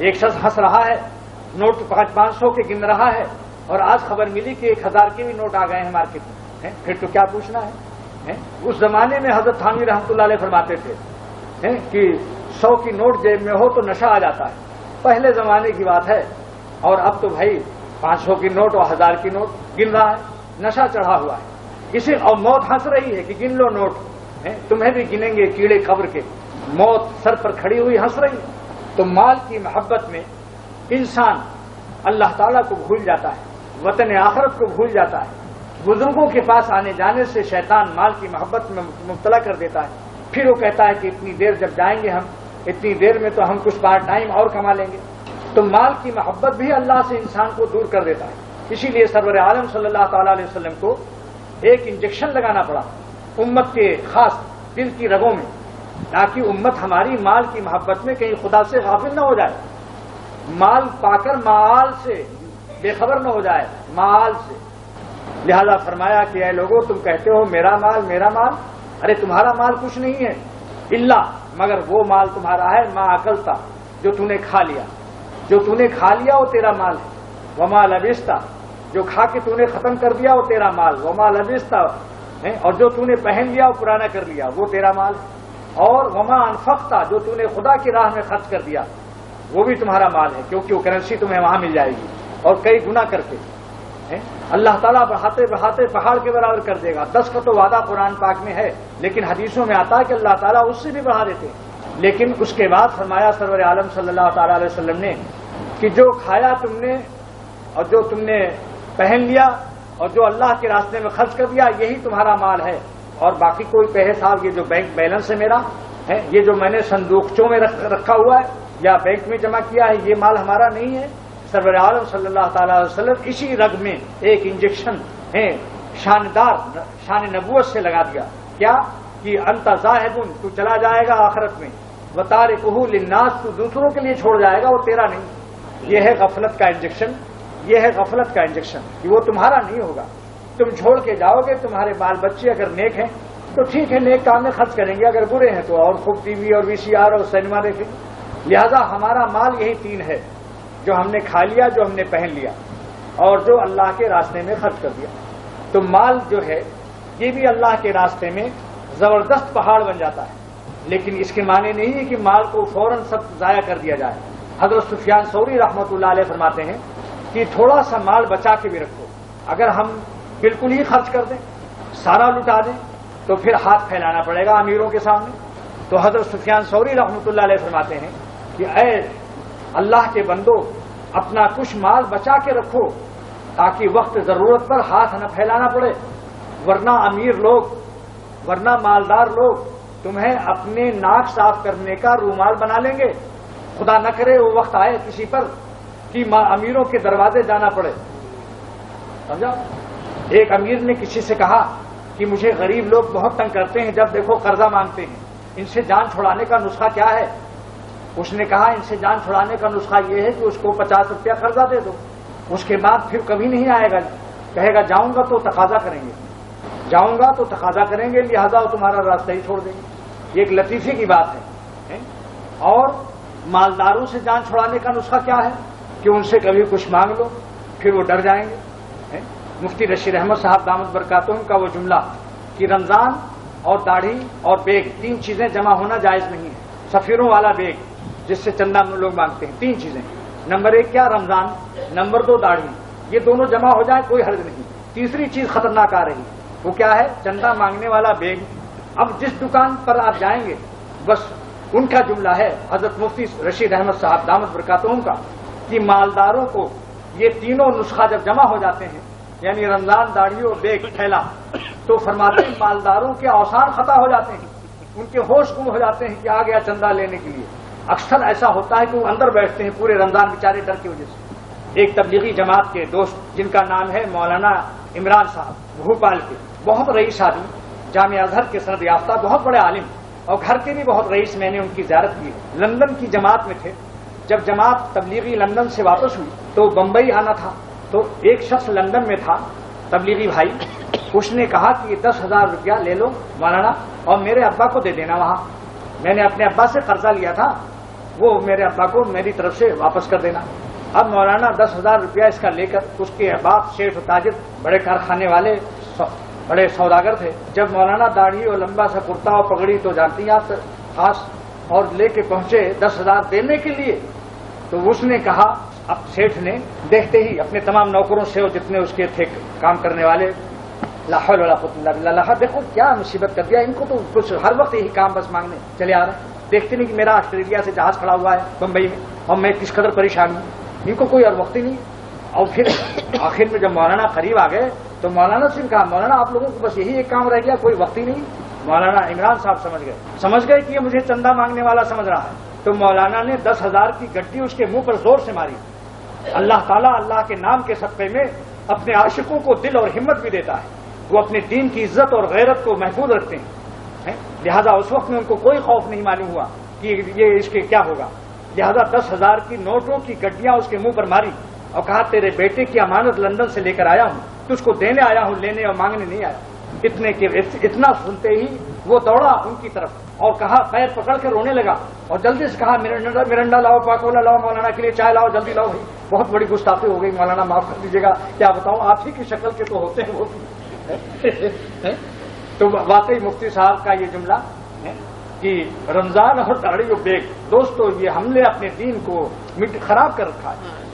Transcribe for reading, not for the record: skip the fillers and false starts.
ایک شخص ہنس رہا ہے، نوٹ 500 کے گن رہا ہے، اور آج خبر ملی کہ 1000 کے بھی نوٹ آ گئے ہیں مارکیٹ میں، پھر تو کیا پوچھنا ہے؟ اس زمانے میں حضرت تھانوی رحمۃ اللہ علیہ فرماتے تھے کہ 100 کی نوٹ جیب میں ہو تو نشہ آ جاتا ہے، پہلے زمانے کی بات ہے، اور اب تو بھائی 500 کی نوٹ اور 1000 کی نوٹ گن رہا ہے، نشہ چڑھا ہوا ہے اسے، اور موت ہنس رہی ہے کہ گن لو نوٹ، تمہیں بھی گنیں گے کیڑے قبر کے، موت سر پر کھڑی ہوئی ہنس رہی ہے۔ تو مال کی محبت میں انسان اللہ تعالیٰ کو بھول جاتا ہے، وطن آخرت کو بھول جاتا ہے، بزرگوں کے پاس آنے جانے سے شیطان مال کی محبت میں مبتلا کر دیتا ہے، پھر وہ کہتا ہے کہ اتنی دیر جب جائیں گے ہم، اتنی دیر میں تو ہم کچھ پارٹ ٹائم اور کما لیں گے۔ تو مال کی محبت بھی اللہ سے انسان کو دور کر دیتا ہے، اسی لیے سرور عالم صلی اللہ تعالیٰ علیہ وسلم کو ایک انجیکشن لگانا پڑا امت کے خاص دل کی رگوں میں، تاکہ امت ہماری مال کی محبت میں کہیں خدا سے غافل نہ ہو جائے، مال پا کر مال سے بے خبر نہ ہو جائے، مال سے۔ لہذا فرمایا کہ اے لوگوں، تم کہتے ہو میرا مال میرا مال، ارے تمہارا مال کچھ نہیں ہے الا مگر وہ مال تمہارا ہے ما اکلتا، جو تو نے کھا لیا، جو تو نے کھا لیا وہ تیرا مال ہے، وما لبستا، جو کھا کے تو نے ختم کر دیا وہ تیرا مال، وما لبستا، اور جو تو نے پہن لیا وہ پرانا کر لیا وہ تیرا مال، اور وما انفقتا، جو تو نے خدا کی راہ میں خرچ کر دیا وہ بھی تمہارا مال ہے، کیونکہ وہ کرنسی تمہیں وہاں مل جائے گی، اور کئی گنا کر کے اللہ تعالیٰ بڑھاتے بڑھاتے پہاڑ کے برابر کر دے گا۔ 10 کا تو وعدہ قرآن پاک میں ہے، لیکن حدیثوں میں آتا ہے کہ اللہ تعالیٰ اس سے بھی بڑھا دیتے ہیں۔ لیکن اس کے بعد فرمایا سرور عالم صلی اللہ تعالیٰ علیہ وسلم نے کہ جو کھایا تم نے اور جو تم نے پہن لیا اور جو اللہ کے راستے میں خرچ کر دیا یہی تمہارا مال ہے، اور باقی کوئی کہے صاحب یہ جو بینک بیلنس ہے میرا، یہ جو میں نے صندوقچوں میں رکھا ہوا ہے یا بینک میں جمع کیا ہے یہ مال ہمارا نہیں ہے۔ سرور عالم صلی اللہ تعالیٰ علیہ وسلم اسی رگ میں ایک انجیکشن شاندار شان نبوت سے لگا دیا، کیا کہ انت ذاہب، تو چلا جائے گا آخرت میں، وتارکہ للناس، تو دوسروں کے لیے چھوڑ جائے گا وہ تیرا نہیں۔ یہ ہے غفلت کا انجیکشن، یہ ہے غفلت کا انجیکشن کہ وہ تمہارا نہیں ہوگا، تم چھوڑ کے جاؤ گے، تمہارے بال بچے اگر نیک ہیں تو ٹھیک ہے نیک کام میں خرچ کریں گے، اگر برے ہیں تو اور خوب ٹی وی اور VCR اور سینما دیکھیں گے۔ لہذا ہمارا مال یہی 3 ہے، جو ہم نے کھا لیا، جو ہم نے پہن لیا، اور جو اللہ کے راستے میں خرچ کر دیا۔ تو مال جو ہے یہ بھی اللہ کے راستے میں زبردست پہاڑ بن جاتا ہے، لیکن اس کے معنی نہیں ہے کہ مال کو فوراً سب ضائع کر دیا جائے۔ حضرت سفیان ثوری رحمۃ اللہ علیہ فرماتے ہیں کہ تھوڑا سا مال بچا کے بھی رکھو، اگر ہم بالکل ہی خرچ کر دیں، سارا لٹا دیں تو پھر ہاتھ پھیلانا پڑے گا امیروں کے سامنے۔ تو حضرت سفیان ثوری رحمۃ اللہ علیہ فرماتے ہیں کہ اے اللہ کے بندو، اپنا کچھ مال بچا کے رکھو تاکہ وقت ضرورت پر ہاتھ نہ پھیلانا پڑے، ورنہ امیر لوگ، ورنہ مالدار لوگ تمہیں اپنے ناک صاف کرنے کا رومال بنا لیں گے، خدا نہ کرے وہ وقت آئے کسی پر کہ امیروں کے دروازے جانا پڑے۔ سمجھا؟ ایک امیر نے کسی سے کہا کہ مجھے غریب لوگ بہت تنگ کرتے ہیں، جب دیکھو قرضہ مانگتے ہیں، ان سے جان چھڑانے کا نسخہ کیا ہے؟ اس نے کہا ان سے جان چھڑانے کا نسخہ یہ ہے کہ اس کو 50 روپیہ قرضہ دے دو، اس کے بعد پھر کبھی نہیں آئے گا، کہے گا جاؤں گا تو تقاضا کریں گے، جاؤں گا تو تقاضا کریں گے، لہذا وہ تمہارا راستہ ہی چھوڑ دیں گے۔ یہ ایک لطیفے کی بات ہے۔ اور مالداروں سے جان چھڑانے کا نسخہ کیا ہے کہ ان سے کبھی کچھ مانگ لو پھر وہ ڈر جائیں گے۔ مفتی رشید احمد صاحب دامت برکاتہم کا وہ جملہ کہ رمضان اور داڑھی اور بیگ 3 چیزیں جمع ہونا جائز نہیں ہے۔ سفیروں والا بیگ جس سے چندہ لوگ مانگتے ہیں، 3 چیزیں، نمبر 1 کیا؟ رمضان، نمبر 2 داڑھی، یہ دونوں جمع ہو جائیں کوئی حرج نہیں۔ تیسری چیز خطرناک آ رہی ہے، وہ کیا ہے؟ چندہ مانگنے والا بیگ۔ اب جس دکان پر آپ جائیں گے بس ان کا جملہ ہے حضرت مفتی رشید احمد صاحب دامت برکاتہم کا کہ مالداروں کو یہ تینوں نسخہ جب جمع ہو جاتے ہیں، یعنی رمضان، داڑھی اور بیگ تھیلا، تو فرماتے ہیں مالداروں کے اوسان خطا ہو جاتے ہیں، ان کے ہوش گم ہو جاتے ہیں کہ آ گیا چندہ لینے کے لیے۔ اکثر ایسا ہوتا ہے کہ وہ اندر بیٹھتے ہیں پورے رمضان بیچارے ڈر کی وجہ سے۔ ایک تبلیغی جماعت کے دوست جن کا نام ہے مولانا عمران صاحب بھوپال کے، بہت رئیس آدمی، جامعہ ازہر کے سند یافتہ، بہت بڑے عالم، اور گھر کے بھی بہت رئیس، میں نے ان کی زیارت کی۔ لندن کی جماعت میں تھے، جب جماعت تبلیغی لندن سے واپس ہوئی تو بمبئی آنا تھا، تو ایک شخص لندن میں تھا تبلیغی بھائی، اس نے کہا کہ یہ 10,000 روپیہ لے لو مولانا اور میرے ابا کو دے دینا، وہاں میں نے اپنے ابا سے قرضہ لیا تھا، وہ میرے ابا کو میری طرف سے واپس کر دینا۔ اب مولانا 10,000 روپیہ اس کا لے کر، اس کے باپ شیخ تاجر بڑے کارخانے والے بڑے سوداگر تھے، جب مولانا داڑھی اور لمبا سا کرتا اور پگڑی تو جانتی ہیں آپ خاص، اور لے کے پہنچے 10,000 دینے کے لیے، تو اس نے کہا، اب سیٹھ نے دیکھتے ہی اپنے تمام نوکروں سے اور جتنے اس کے تھے کام کرنے والے، لا حول ولا قوت الا باللہ، دیکھو کیا مصیبت کر دیا ان کو، تو کچھ ہر وقت یہی کام بس مانگنے چلے آ رہے ہیں، دیکھتے نہیں کہ میرا آسٹریلیا سے جہاز کھڑا ہوا ہے بمبئی میں، اور میں کس قدر پریشان ہوں، ان کو کوئی اور وقت ہی نہیں۔ اور پھر آخر میں جب مولانا قریب آ گئے تو مولانا سے کہا، مولانا آپ لوگوں کو بس یہی ایک کام رہ گیا، کوئی وقت ہی نہیں۔ مولانا عمران صاحب سمجھ گئے کہ یہ مجھے چندہ مانگنے والا سمجھ رہا ہے، تو مولانا نے 10,000 کی گڈی اس کے منہ پر زور سے ماری۔ اللہ تعالیٰ اللہ کے نام کے صدقے میں اپنے عاشقوں کو دل اور ہمت بھی دیتا ہے، وہ اپنے دین کی عزت اور غیرت کو محفوظ رکھتے ہیں، لہذا اس وقت میں ان کو کوئی خوف نہیں معلوم ہوا کہ یہ اس کے کیا ہوگا، لہذا 10,000 کی نوٹوں کی گڈیاں اس کے منہ پر ماری اور کہا، تیرے بیٹے کی امانت لندن سے لے کر آیا ہوں، تجھ کو دینے آیا ہوں، لینے اور مانگنے نہیں آیا۔ اتنا سنتے ہی وہ دوڑا ان کی طرف اور کہا، پیر پکڑ کے رونے لگا اور جلدی سے کہا، مرنڈا لاؤ، پاکولا لاؤ، مولانا کے لیے چائے لاؤ، جلدی لاؤ بھائی۔ بہت بڑی گستاخی ہو گئی، مولانا معاف کر دیجیے گا، کیا بتاؤں، آپ ہی کی شکل کے تو ہوتے ہیں وہ۔ تو واقعی مفتی صاحب کا یہ جملہ ہے کہ رمضان اور داڑھی و بیگ، دوستو یہ ہم نے اپنے دین کو خراب کر رکھا ہے۔